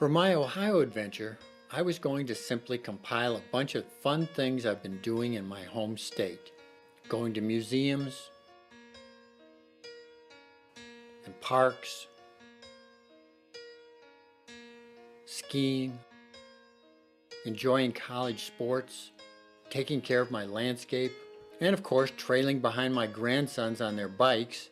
For my Ohio adventure, I was going to simply compile a bunch of fun things I've been doing in my home state. Going to museums and parks, skiing, enjoying college sports, taking care of my landscape, and of course trailing behind my grandsons on their bikes,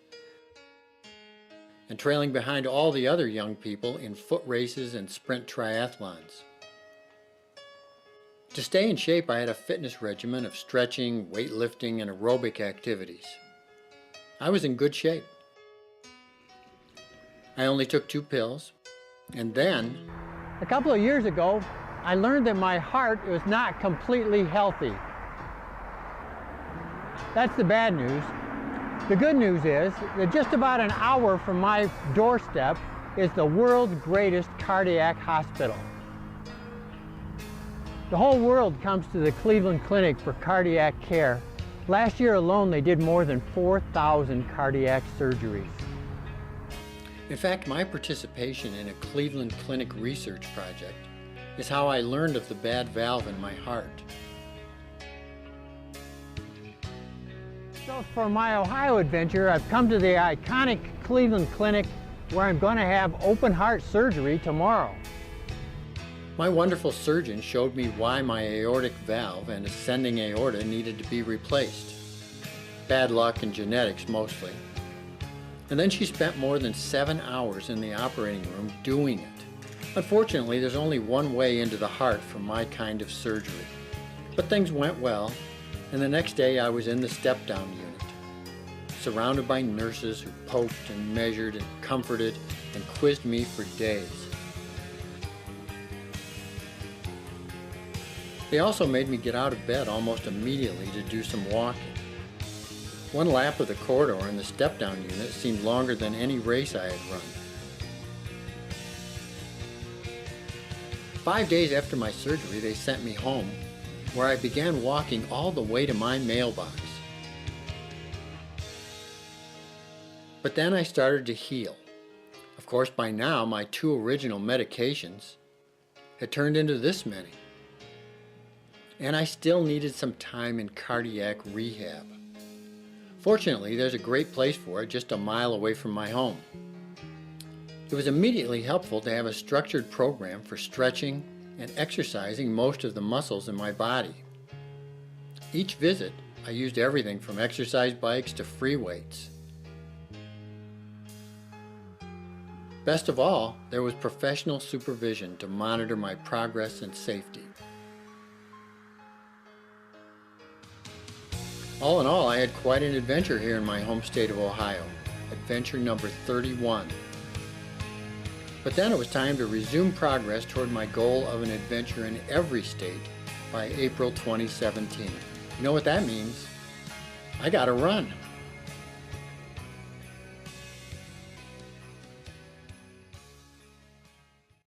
and trailing behind all the other young people in foot races and sprint triathlons. To stay in shape, I had a fitness regimen of stretching, weightlifting, and aerobic activities. I was in good shape. I only took 2 pills, and then, a couple of years ago, I learned that my heart was not completely healthy. That's the bad news. The good news is that just about an hour from my doorstep is the world's greatest cardiac hospital. The whole world comes to the Cleveland Clinic for cardiac care. Last year alone, they did more than 4,000 cardiac surgeries. In fact, my participation in a Cleveland Clinic research project is how I learned of the bad valve in my heart. So for my Ohio adventure, I've come to the iconic Cleveland Clinic where I'm going to have open heart surgery tomorrow. My wonderful surgeon showed me why my aortic valve and ascending aorta needed to be replaced. Bad luck and genetics mostly. And then she spent more than 7 hours in the operating room doing it. Unfortunately, there's only one way into the heart for my kind of surgery. But things went well, and the next day I was in the step-down unit, surrounded by nurses who poked and measured and comforted and quizzed me for days. They also made me get out of bed almost immediately to do some walking. One lap of the corridor in the step-down unit seemed longer than any race I had run. 5 days after my surgery, they sent me home, where I began walking all the way to my mailbox. But then I started to heal. Of course, by now, my 2 original medications had turned into this many. And I still needed some time in cardiac rehab. Fortunately, there's a great place for it just a mile away from my home. It was immediately helpful to have a structured program for stretching and exercising most of the muscles in my body. Each visit, I used everything from exercise bikes to free weights. Best of all, there was professional supervision to monitor my progress and safety. All in all, I had quite an adventure here in my home state of Ohio, adventure number 31. But then it was time to resume progress toward my goal of an adventure in every state by April 2017. You know what that means? I gotta run.